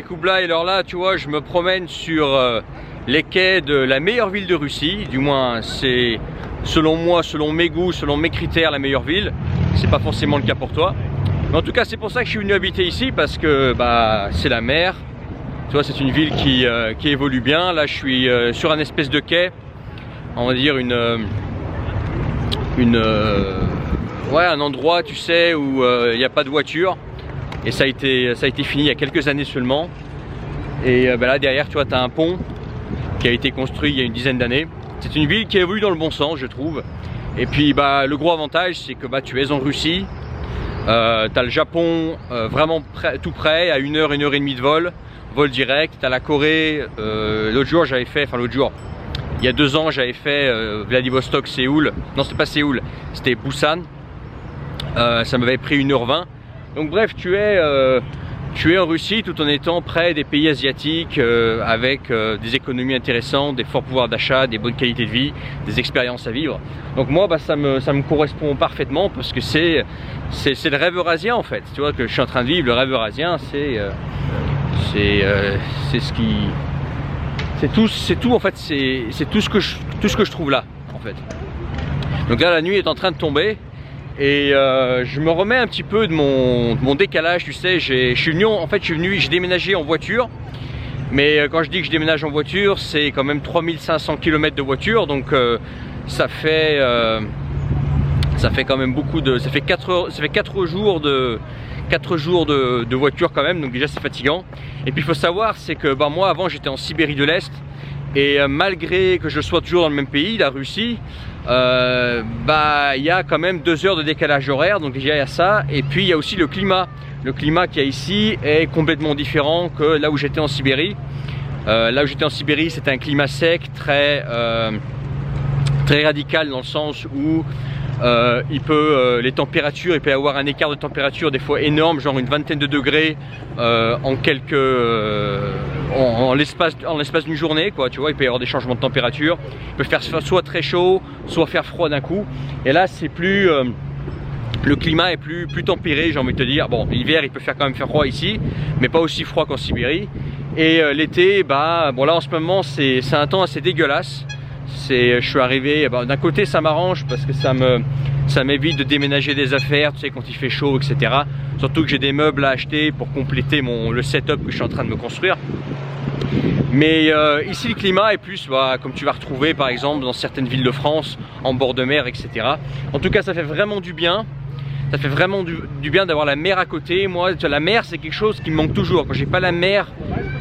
Koublaï. Alors là, tu vois, je me promène sur les quais de la meilleure ville de Russie. Du moins, c'est selon moi, selon mes goûts, selon mes critères, la meilleure ville. C'est pas forcément le cas pour toi. Mais en tout cas, c'est pour ça que je suis venu habiter ici, parce que bah, c'est la mer. Tu vois, c'est une ville qui évolue bien. Là, je suis sur un espèce de quai. On va dire ouais, un endroit, tu sais, où il n'y a pas de voiture. Et ça a été fini il y a quelques années seulement. Et bah là derrière, tu vois, tu as un pont qui a été construit il y a une dizaine d'années. C'est une ville qui évolue dans le bon sens, je trouve. Et puis bah, le gros avantage, c'est que bah, tu es en Russie. Tu as le Japon vraiment tout près, à 1 heure, 1 heure et demie de vol direct. Tu as la Corée. L'autre jour, j'avais fait, enfin l'autre jour, il y a 2 ans, j'avais fait Vladivostok, Séoul. Non, c'était pas Séoul, c'était Busan. Ça m'avait pris 1h20. Donc bref, tu es en Russie tout en étant près des pays asiatiques, avec des économies intéressantes, des forts pouvoirs d'achat, des bonnes qualités de vie, des expériences à vivre. Donc moi, bah, ça me correspond parfaitement, parce que c'est le rêve eurasien en fait. Tu vois, que je suis en train de vivre. Le rêve eurasien, c'est tout en fait. C'est tout ce que je trouve là en fait. Donc là, la nuit est en train de tomber. Et je me remets un petit peu de mon décalage, tu sais. J'ai déménagé en voiture. Mais quand je dis que je déménage en voiture, c'est quand même 3500 km de voiture. Donc ça fait quand même beaucoup de... Ça fait 4 jours de voiture quand même. Donc déjà c'est fatigant. Et puis il faut savoir, c'est que bah, moi avant j'étais en Sibérie de l'Est. Et malgré que je sois toujours dans le même pays, la Russie, bah il y a quand même 2 heures de décalage horaire, donc déjà il y a ça. Et puis il y a aussi le climat. Le climat qu'il y a ici est complètement différent que là où j'étais en Sibérie. Là où j'étais en Sibérie, c'était un climat sec, très radical, dans le sens où les températures, il peut y avoir un écart de température des fois énorme, genre une vingtaine de degrés en l'espace d'une journée, quoi. Tu vois, il peut y avoir des changements de température. Il peut faire soit très chaud, soit faire froid d'un coup. Et là, c'est plus le climat est plus tempéré, j'ai envie de te dire. Bon, l'hiver, il peut quand même faire froid ici, mais pas aussi froid qu'en Sibérie. Et l'été, bah bon, là en ce moment, c'est un temps assez dégueulasse. Je suis arrivé, bah, d'un côté ça m'arrange parce que ça m'évite de déménager des affaires, tu sais, quand il fait chaud, etc. Surtout que j'ai des meubles à acheter pour compléter le setup que je suis en train de me construire. Mais ici le climat est plus, bah, comme tu vas retrouver par exemple dans certaines villes de France, en bord de mer, etc. En tout cas, ça fait vraiment du bien. Ça fait vraiment du bien d'avoir la mer à côté. Moi, la mer, c'est quelque chose qui me manque toujours. Quand j'ai pas la mer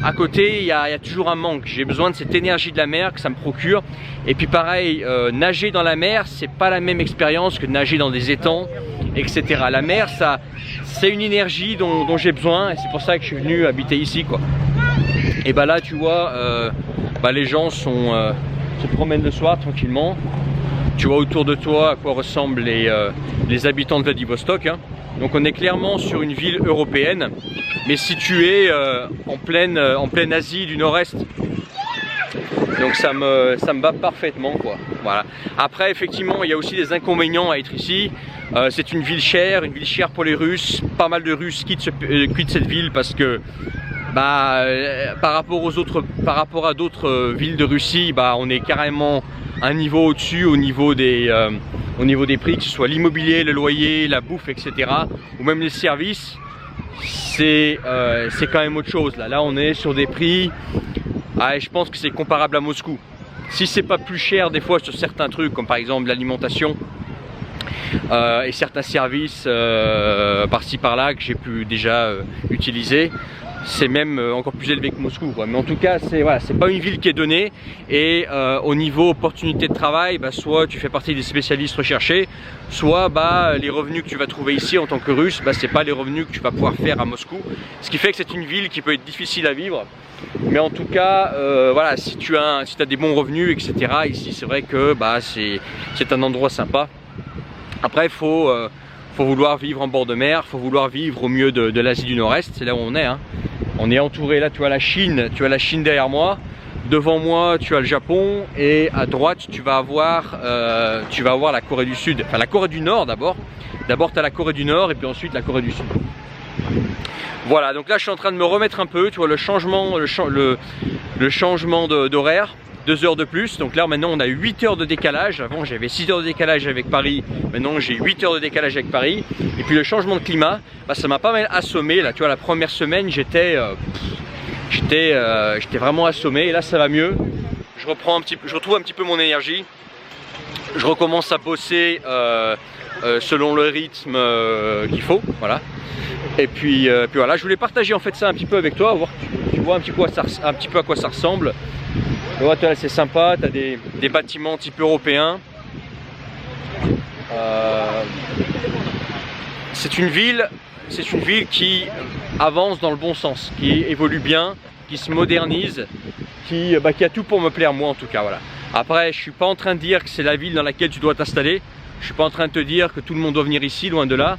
à côté, il y a toujours un manque. J'ai besoin de cette énergie de la mer que ça me procure. Et puis pareil, nager dans la mer, c'est pas la même expérience que de nager dans des étangs, etc. La mer, c'est une énergie dont j'ai besoin, et c'est pour ça que je suis venu habiter ici, quoi. Et bah là, tu vois, bah, les gens se promènent le soir tranquillement. Tu vois autour de toi à quoi ressemblent les habitants de Vladivostok, hein. Donc on est clairement sur une ville européenne, mais située en pleine Asie du Nord-Est. Donc ça me va parfaitement, quoi. Voilà. Après, effectivement, il y a aussi des inconvénients à être ici. C'est une ville chère pour les Russes. Pas mal de Russes quittent cette ville parce que bah, par rapport à d'autres villes de Russie, bah, on est carrément un niveau au-dessus au niveau des prix, que ce soit l'immobilier, le loyer, la bouffe, etc. ou même les services. C'est quand même autre chose. Là on est sur des prix, je pense que c'est comparable à Moscou. Si c'est pas plus cher des fois sur certains trucs, comme par exemple l'alimentation et certains services par-ci par-là que j'ai pu déjà utiliser, c'est même encore plus élevé que Moscou, quoi. Mais en tout cas, c'est pas une ville qui est donnée. Et au niveau opportunité de travail, bah, soit tu fais partie des spécialistes recherchés, soit bah, les revenus que tu vas trouver ici en tant que Russe, bah, c'est pas les revenus que tu vas pouvoir faire à Moscou. Ce qui fait que c'est une ville qui peut être difficile à vivre. Mais en tout cas, voilà, si tu as des bons revenus, etc. Ici, c'est vrai que bah, c'est un endroit sympa. Après, il faut vouloir vivre en bord de mer, il faut vouloir vivre au milieu de l'Asie du Nord-Est. C'est là où on est, hein. On est entouré, là tu as la Chine derrière moi, devant moi tu as le Japon, et à droite tu vas avoir la Corée du Sud, enfin la Corée du Nord d'abord. D'abord tu as la Corée du Nord et puis ensuite la Corée du Sud. Voilà, donc là je suis en train de me remettre un peu, tu vois, le changement d'horaire, 2 heures de plus. Donc là maintenant on a 8 heures de décalage. Avant j'avais 6 heures de décalage avec Paris, maintenant j'ai 8 heures de décalage avec Paris. Et puis le changement de climat, bah, ça m'a pas mal assommé. Là tu vois, la première semaine j'étais vraiment assommé, et là ça va mieux. Je retrouve un petit peu mon énergie. Je recommence à bosser selon le rythme qu'il faut, voilà. Et puis voilà, je voulais partager en fait ça un petit peu avec toi, voir tu vois un petit peu à quoi ça ressemble. Tu vois, c'est sympa, tu as des bâtiments type européen. C'est une ville qui avance dans le bon sens, qui évolue bien, qui se modernise, qui a tout pour me plaire, moi en tout cas, voilà. Après, je suis pas en train de dire que c'est la ville dans laquelle tu dois t'installer. Je suis pas en train de te dire que tout le monde doit venir ici, loin de là.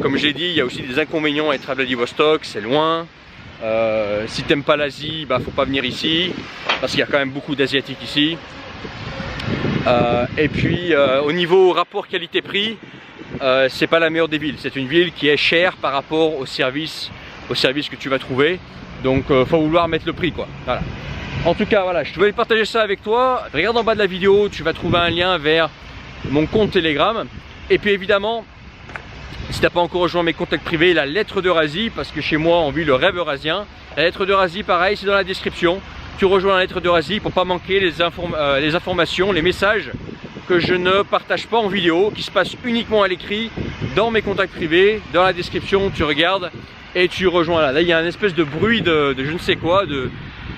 Comme j'ai dit, il y a aussi des inconvénients à être à Vladivostok, c'est loin. Si t'aimes pas l'Asie, bah faut pas venir ici, parce qu'il y a quand même beaucoup d'Asiatiques ici. Et puis au niveau rapport qualité-prix, c'est pas la meilleure des villes. C'est une ville qui est chère par rapport au service que tu vas trouver. Donc faut vouloir mettre le prix, quoi. Voilà. En tout cas, voilà, je voulais partager ça avec toi. Regarde en bas de la vidéo, tu vas trouver un lien vers mon compte Telegram. Et puis évidemment, si tu n'as pas encore rejoint mes contacts privés, la lettre d'Eurasie, parce que chez moi on vit le rêve eurasien. La lettre d'Eurasie, pareil, c'est dans la description. Tu rejoins la lettre d'Eurasie pour pas manquer les informations, les messages que je ne partage pas en vidéo, qui se passent uniquement à l'écrit, dans mes contacts privés, dans la description, tu regardes et tu rejoins là. Là, il y a une espèce de bruit de je ne sais quoi,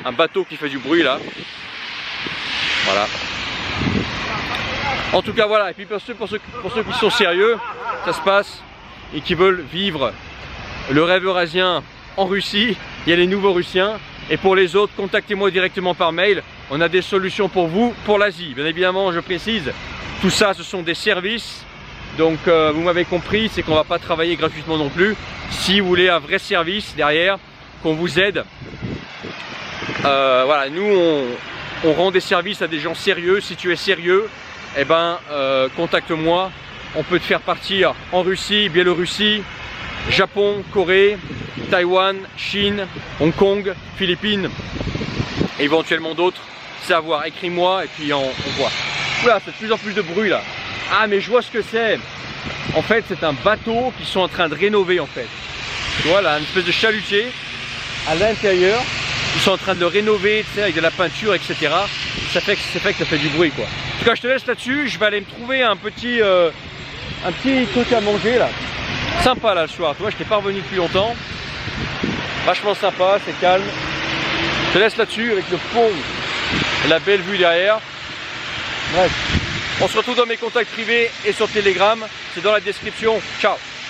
un bateau qui fait du bruit là. Voilà. En tout cas, voilà. Et puis pour ceux qui sont sérieux, ça se passe, et qui veulent vivre le rêve eurasien en Russie, il y a les nouveaux Russiens. Et pour les autres, contactez-moi directement par mail. On a des solutions pour vous, pour l'Asie. Bien évidemment, je précise, tout ça, ce sont des services. Donc, vous m'avez compris, c'est qu'on ne va pas travailler gratuitement non plus. Si vous voulez un vrai service derrière, qu'on vous aide, voilà, nous, on rend des services à des gens sérieux. Si tu es sérieux, eh ben, contacte-moi. On peut te faire partir en Russie, Biélorussie, Japon, Corée, Taïwan, Chine, Hong Kong, Philippines, éventuellement d'autres. C'est à voir, écris-moi et puis on voit. Oula, c'est de plus en plus de bruit là. Ah, mais je vois ce que c'est. En fait, c'est un bateau qu'ils sont en train de rénover en fait. Tu vois là, une espèce de chalutier à l'intérieur. Ils sont en train de le rénover, tu sais, avec de la peinture, etc. Ça fait que ça fait du bruit, quoi. En tout cas, je te laisse là-dessus. Je vais aller me trouver un petit truc à manger là. Sympa là le soir. Tu vois, je n'étais pas revenu depuis longtemps. Vachement sympa, c'est calme. Je te laisse là-dessus avec le pont et la belle vue derrière. Bref, on se retrouve dans mes contacts privés et sur Telegram. C'est dans la description. Ciao.